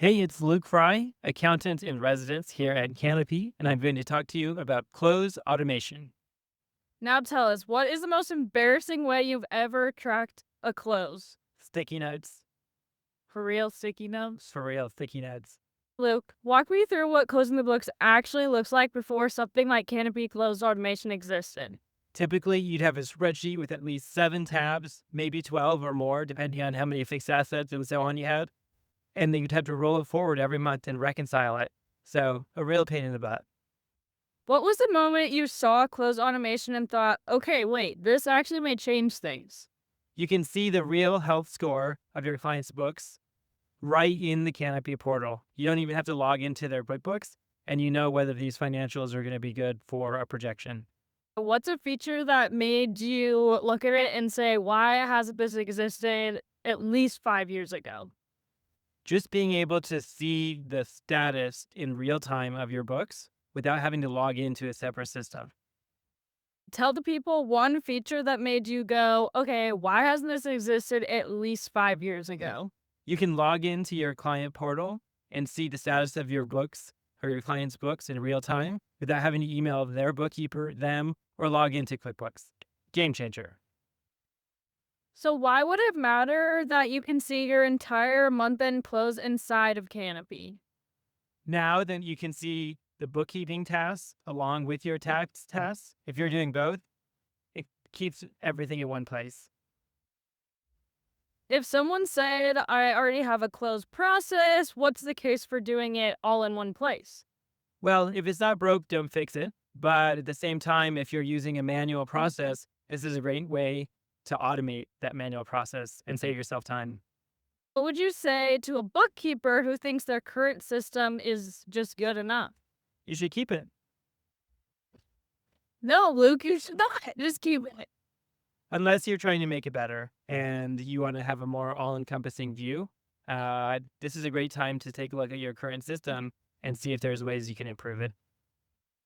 Hey, it's Luke Frye, accountant in residence here at Canopy, and I'm going to talk to you about close automation. Now tell us, what is the most embarrassing way you've ever tracked a close? Sticky notes, For real, sticky notes? for real, sticky notes. Luke, walk me through what closing the books actually looks like before something like Canopy closed automation existed. Typically, you'd have a spreadsheet with at least 7 tabs, maybe 12 or more, depending on how many fixed assets and so on you had. And then you'd have to roll it forward every month and reconcile it. So, a real pain in the butt. What was the moment you saw close automation and thought, okay, wait, this actually may change things? You can see the real health score of your client's books right in the Canopy portal. You don't even have to log into their QuickBooks, and you know whether these financials are going to be good for a projection. What's a feature that made you look at it and say, why hasn't this existed at least 5 years ago? Just being able to see the status in real time of your books without having to log into a separate system. Tell the people one feature that made you go, okay, why hasn't this existed at least 5 years ago? You can log into your client portal and see the status of your books or your client's books in real time without having to email their bookkeeper, them, or log into QuickBooks. Game changer. So, why would it matter that you can see your entire month end close inside of Canopy? Now then you can see the bookkeeping tasks along with your tax tasks. If you're doing both, it keeps everything in one place. If someone said, I already have a closed process, what's the case for doing it all in one place? Well, if it's not broke, don't fix it. But at the same time, if you're using a manual process, this is a great way to automate that manual process and save yourself time. What would you say to a bookkeeper who thinks their current system is just good enough? You should keep it. No, Luke, you should not. Just keep it. Unless you're trying to make it better and you want to have a more all encompassing view. This is a great time to take a look at your current system and see if there's ways you can improve it.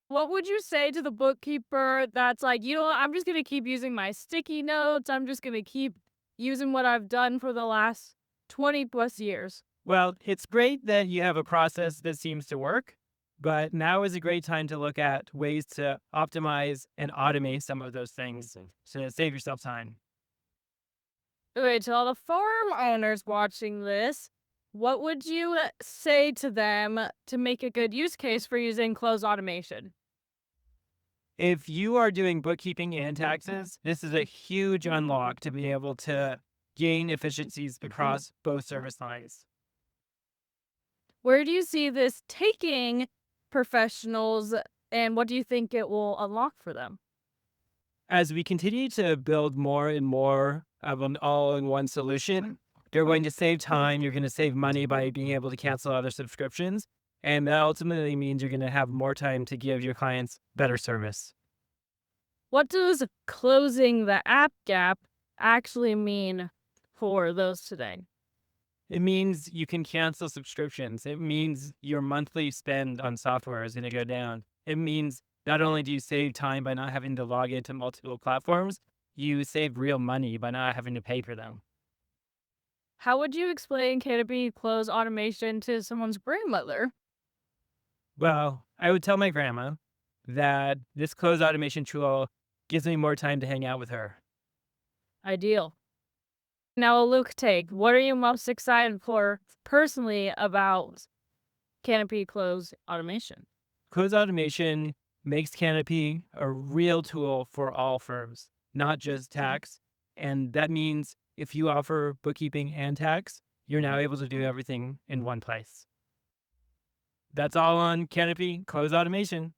What would you say to the bookkeeper that's like, you know what, I'm just going to keep using my sticky notes. I'm just going to keep using what I've done for the last 20 plus years. Well, it's great that you have a process that seems to work, but now is a great time to look at ways to optimize and automate some of those things to save yourself time. Okay, to all the farm owners watching this, what would you say to them to make a good use case for using closed automation? If you are doing bookkeeping and taxes, this is a huge unlock to be able to gain efficiencies across both service lines. Where do you see this taking professionals and what do you think it will unlock for them? As we continue to build more and more of an all-in-one solution, you're going to save time, you're going to save money by being able to cancel other subscriptions, and that ultimately means you're going to have more time to give your clients better service. What does closing the app gap actually mean for those today? It means you can cancel subscriptions. It means your monthly spend on software is going to go down. It means not only do you save time by not having to log into multiple platforms, you save real money by not having to pay for them. How would you explain Canopy close automation to someone's grandmother? Well, I would tell my grandma that this close automation tool gives me more time to hang out with her. Ideal. Now, a Luke take. What are you most excited for personally about Canopy close automation? Close automation makes Canopy a real tool for all firms, not just tax. And that means if you offer bookkeeping and tax, you're now able to do everything in one place. That's all on Canopy Close Automation.